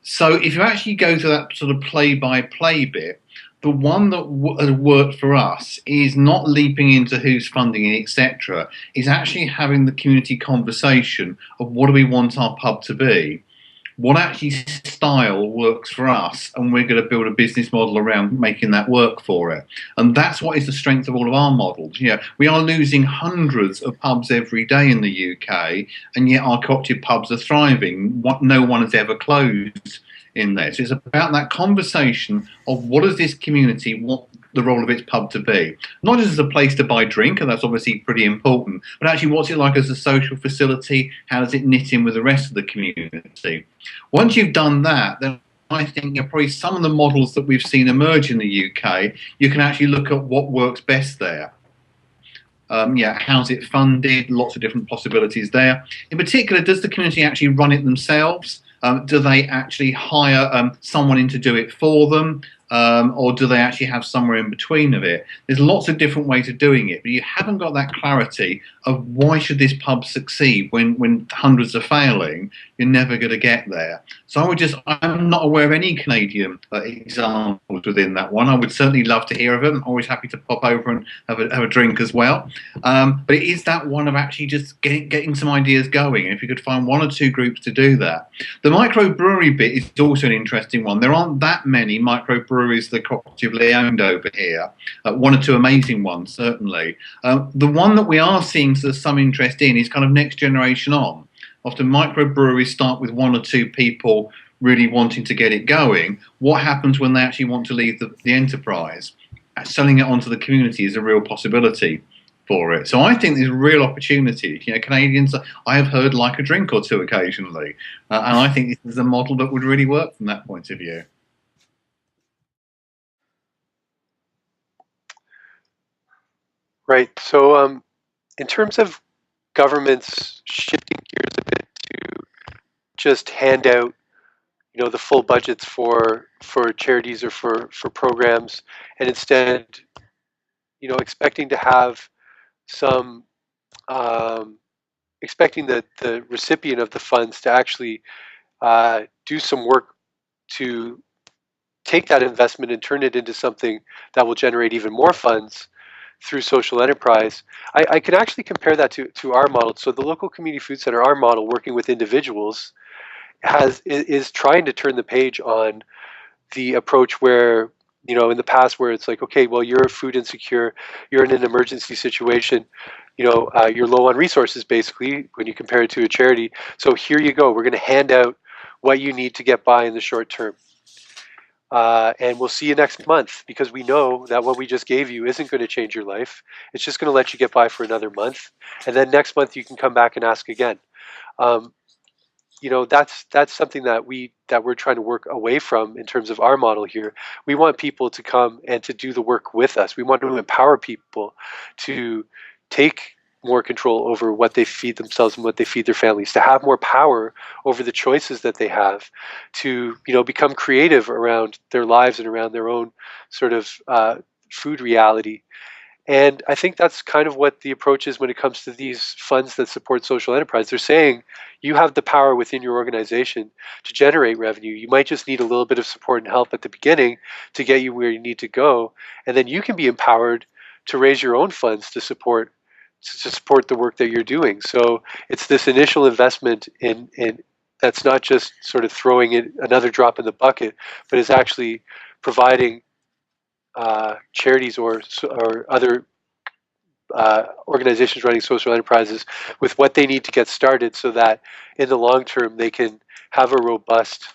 Speaker 8: So if you actually go to that sort of play-by-play bit, the one that has worked for us is not leaping into who's funding it, etc. Is actually having the community conversation of what do we want our pub to be, what actually style works for us, and we're going to build a business model around making that work for it. And that's what is the strength of all of our models. We are losing hundreds of pubs every day in the UK, and yet our cooperative pubs are thriving. No one has ever closed in there. So it's about that conversation of what does this community want the role of its pub to be. Not just as a place to buy drink, and that's obviously pretty important, but actually what's it like as a social facility? How does it knit in with the rest of the community? Once you've done that, then I think probably some of the models that we've seen emerge in the UK, you can actually look at what works best there. How's it funded? Lots of different possibilities there. In particular, does the community actually run it themselves? Do they actually hire someone in to do it for them? Or do they actually have somewhere in between of it? There's lots of different ways of doing it, but you haven't got that clarity of why should this pub succeed when hundreds are failing. You're never going to get there. So I'm not aware of any Canadian examples within that one. I would certainly love to hear of them. I'm always happy to pop over and have a drink as well. But it is that one of actually just getting some ideas going. And if you could find one or two groups to do that. The microbrewery bit is also an interesting one. There aren't that many microbreweries that are cooperatively owned over here. One or two amazing ones, certainly. The one that we are seeing some interest in is kind of next generation on. Often microbreweries start with one or two people really wanting to get it going. What happens when they actually want to leave the enterprise? Selling it onto the community is a real possibility for it. So I think there's real opportunities. Canadians, I have heard, like a drink or two occasionally. And I think this is a model that would really work from that point of view.
Speaker 6: Right. So in terms of governments shifting gears a bit to just hand out the full budgets for charities or for programs, and instead, expecting to have some expecting the recipient of the funds to actually do some work to take that investment and turn it into something that will generate even more funds through social enterprise. I can actually compare that to our model. So the local community food center, our model, working with individuals, is trying to turn the page on the approach where, in the past, where it's like, okay, well, you're food insecure, you're in an emergency situation, you're low on resources, basically, when you compare it to a charity. So here you go. We're going to hand out what you need to get by in the short term. And we'll see you next month, because we know that what we just gave you isn't going to change your life. It's just going to let you get by for another month. And then next month you can come back and ask again. That's something that we're trying to work away from in terms of our model here. We want people to come and to do the work with us. We want to empower people to take more control over what they feed themselves and what they feed their families, to have more power over the choices that they have, to become creative around their lives and around their own sort of food reality. And I think that's kind of what the approach is when it comes to these funds that support social enterprise. They're saying you have the power within your organization to generate revenue. You might just need a little bit of support and help at the beginning to get you where you need to go. And then you can be empowered to raise your own funds to support the work that you're doing. So it's this initial investment in that's not just sort of throwing it another drop in the bucket, but is actually providing charities or other organizations running social enterprises with what they need to get started, so that in the long term they can have a robust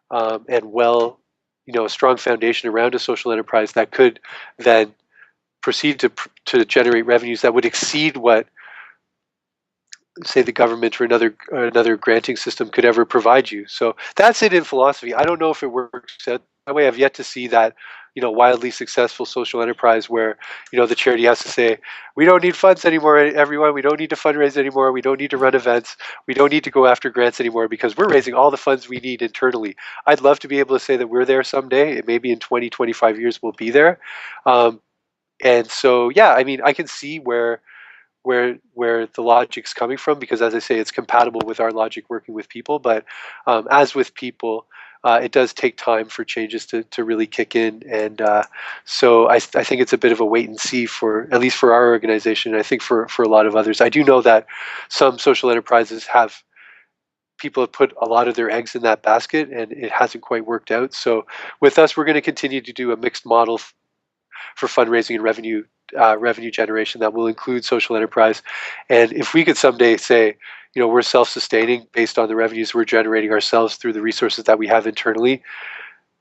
Speaker 6: and a strong foundation around a social enterprise that could then proceed to generate revenues that would exceed what, say, the government or another granting system could ever provide you. So that's it in philosophy. I don't know if it works that way. I've yet to see that wildly successful social enterprise where the charity has to say, we don't need funds anymore, everyone. We don't need to fundraise anymore. We don't need to run events. We don't need to go after grants anymore, because we're raising all the funds we need internally. I'd love to be able to say that we're there someday. Maybe in 20, 25 years we'll be there. And so, yeah, I mean, I can see where the logic's coming from, because, as I say, it's compatible with our logic working with people. But as with people, it does take time for changes to really kick in. And so I think it's a bit of a wait and see, at least for our organization. And I think for a lot of others. I do know that some social enterprises people have put a lot of their eggs in that basket, and it hasn't quite worked out. So with us, we're going to continue to do a mixed model for fundraising and revenue generation that will include social enterprise. And if we could someday say, we're self-sustaining based on the revenues we're generating ourselves through the resources that we have internally,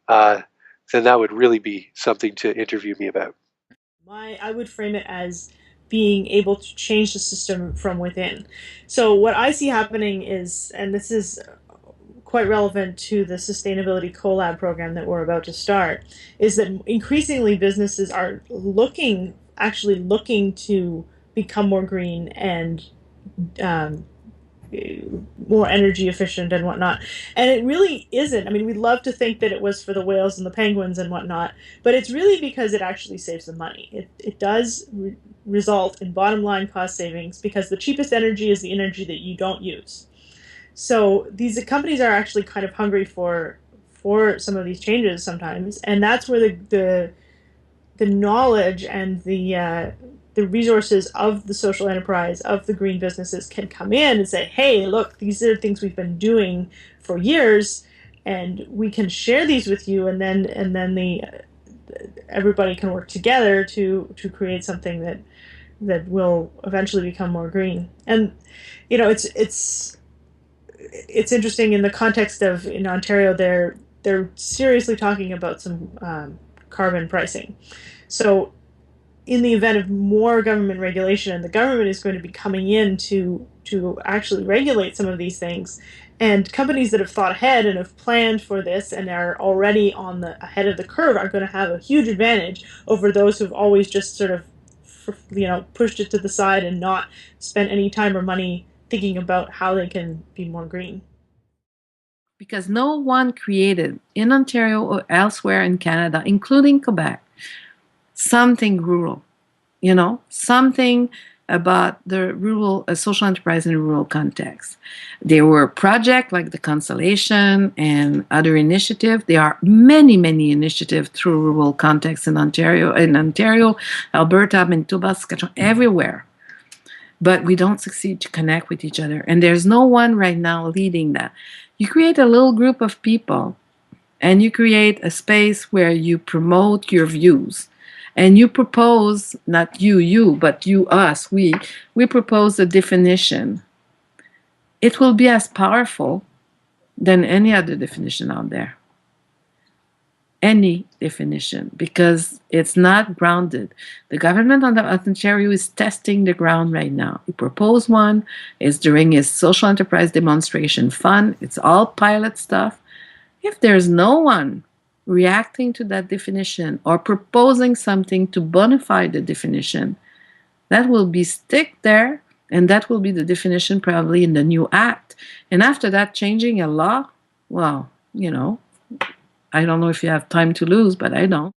Speaker 6: then that would really be something to interview me about.
Speaker 7: I would frame it as being able to change the system from within. So what I see happening is, and this is quite relevant to the Sustainability Collab program that we're about to start, is that increasingly businesses are actually looking to become more green and more energy efficient and whatnot. And it really isn't. I mean, we'd love to think that it was for the whales and the penguins and whatnot, but it's really because it actually saves them money. It does result in bottom line cost savings, because the cheapest energy is the energy that you don't use. So these companies are actually kind of hungry for some of these changes sometimes, and that's where the knowledge and the resources of the social enterprise, of the green businesses, can come in and say, hey, look, these are things we've been doing for years, and we can share these with you, and then everybody can work together to create something that will eventually become more green. And it's interesting in the context of, in Ontario, they're seriously talking about some carbon pricing. So in the event of more government regulation, and the government is going to be coming in to actually regulate some of these things, and companies that have thought ahead and have planned for this and are already ahead of the curve are going to have a huge advantage over those who've always just sort of pushed it to the side and not spent any time or money thinking about how they can be more green.
Speaker 3: because no one created in Ontario or elsewhere in Canada, including Quebec, something rural, something about the rural social enterprise in a rural context. There were projects like the Constellation and other initiatives. There are many, many initiatives through rural contexts in Ontario, Alberta, Manitoba, Saskatchewan, everywhere. But we don't succeed to connect with each other. And there's no one right now leading that. You create a little group of people and you create a space where you promote your views. And you propose, not you, but you, us, we propose a definition. It will be as powerful than any other definition out there. Any definition, because it's not grounded. The government of Ontario is testing the ground right now. He proposed one. It's during his social enterprise demonstration fund. It's all pilot stuff. If there's no one reacting to that definition or proposing something to bonify the definition, that will be stick there, and that will be the definition probably in the new act. And after that, changing a law, well, I don't know if you have time to lose, but I don't.